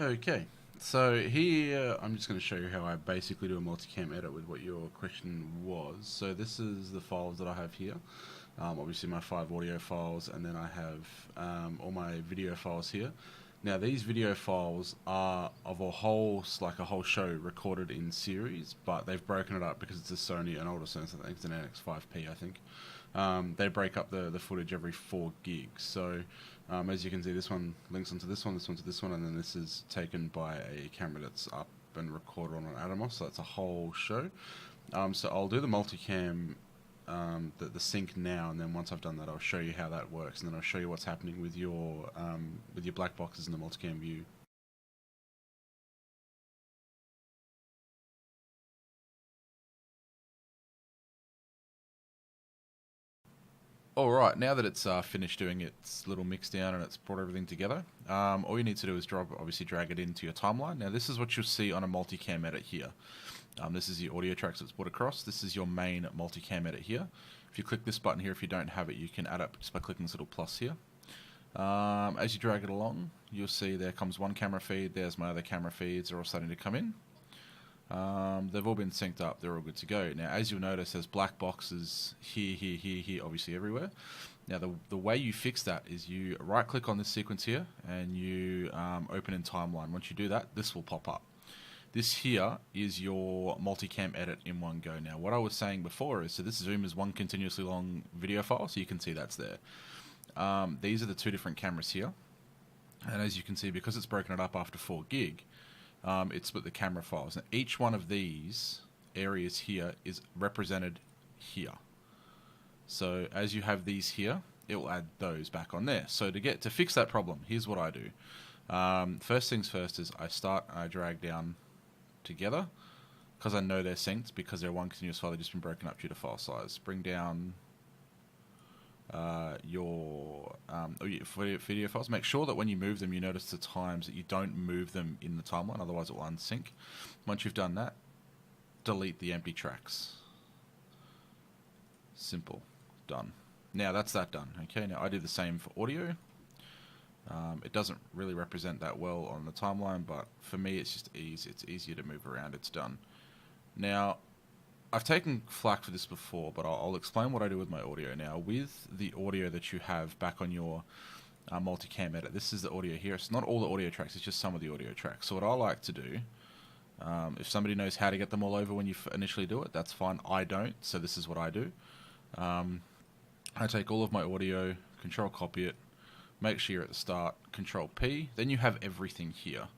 Okay, so here I'm just going to show you how I basically do a multicam edit with what your question was. So this is the files that I have here. Obviously my 5 audio files, and then I have all my video files here. Now these video files are of like a whole show recorded in series, but they've broken it up because it's a Sony, an older Sony, I think it's an NX5P, I think. They break up the footage every 4 gigs. So as you can see, this one links onto this one to this one, and then this is taken by a camera that's up and recorded on an Atomos, so that's a whole show. So I'll do the multicam, the sync now, and then once I've done that, I'll show you how that works, and then I'll show you what's happening with your black boxes in the multicam view. Alright, now that it's finished doing its little mix down and it's brought everything together, all you need to do is obviously drag it into your timeline. Now this is what you'll see on a multicam edit here. This is your audio tracks that's brought across. This is your main multicam edit here. If you click this button here, if you don't have it, you can add it just by clicking this little plus here. As you drag it along, you'll see there comes one camera feed, there's my other camera feeds, they're all starting to come in. They've all been synced up, they're all good to go. Now, as you'll notice, there's black boxes here, obviously everywhere. Now, the way you fix that is you right-click on this sequence here, and you open in timeline. Once you do that, this will pop up. This here is your multicam edit in one go. Now, what I was saying before is, so this Zoom is one continuously long video file, so you can see that's there. These are the 2 different cameras here. And as you can see, because it's broken it up after 4 gig, it's split the camera files. Now, each one of these areas here is represented here. So as you have these here, it will add those back on there. So to fix that problem, here's what I do. First things first is I drag down together, because I know they're synced, because they're one continuous file, they've just been broken up due to file size. Bring down your video files. Make sure that when you move them, you notice the times that you don't move them in the timeline, otherwise it will unsync. Once you've done that, delete the empty tracks. Simple. Done. Now that's that done. Okay, now I do the same for audio. It doesn't really represent that well on the timeline, but for me it's just easy. It's easier to move around. It's done. Now, I've taken flack for this before, but I'll explain what I do with my audio now. With the audio that you have back on your multicam edit, this is the audio here. It's not all the audio tracks, it's just some of the audio tracks. So what I like to do, if somebody knows how to get them all over when you initially do it, that's fine. I don't, so this is what I do. I take all of my audio, control copy it, make sure you're at the start, control P, then you have everything here.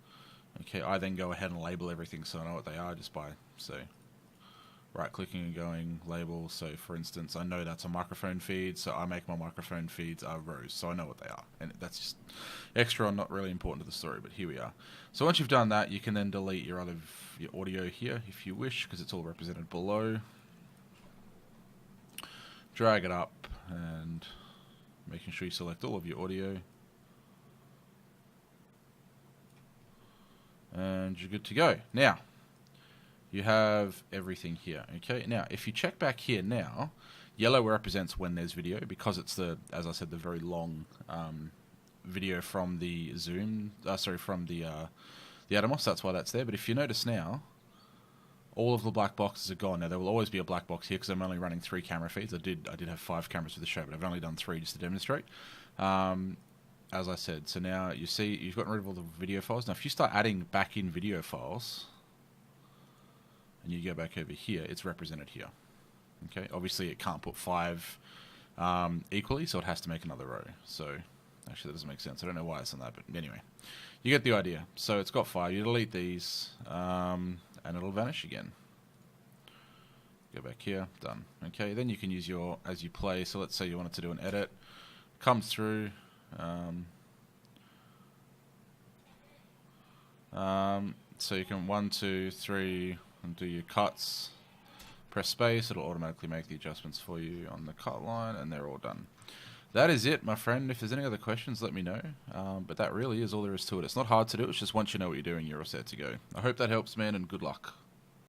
Okay, I then go ahead and label everything so I know what they are just by, say, right-clicking and going label. So for instance, I know that's a microphone feed, so I make my microphone feeds rows, so I know what they are. And that's just extra and not really important to the story, but here we are. So once you've done that, you can then delete your audio here if you wish, because it's all represented below. Drag it up and making sure you select all of your audio. And you're good to go. Now, you have everything here. Okay, now if you check back here now, yellow represents when there's video, because it's as I said, the very long video from the Zoom, from the Atomos. That's why that's there. But if you notice now, all of the black boxes are gone. Now there will always be a black box here because I'm only running 3 camera feeds. I did have 5 cameras for the show, but I've only done 3 just to demonstrate. As I said, so now you see you've gotten rid of all the video files. Now if you start adding back in video files, and you go back over here, it's represented here. Okay, obviously it can't put 5 equally, so it has to make another row. So actually that doesn't make sense. I don't know why it's on that, but anyway, you get the idea. So it's got 5. You delete these, and it'll vanish again. Go back here, done. Okay, then you can use as you play. So let's say you wanted to do an edit, comes through. So you can 1, 2, 3. And do your cuts, press space, it'll automatically make the adjustments for you on the cut line, and they're all done. That is it, my friend. If there's any other questions, let me know. But that really is all there is to it. It's not hard to do, it's just once you know what you're doing, you're all set to go. I hope that helps, man, and good luck.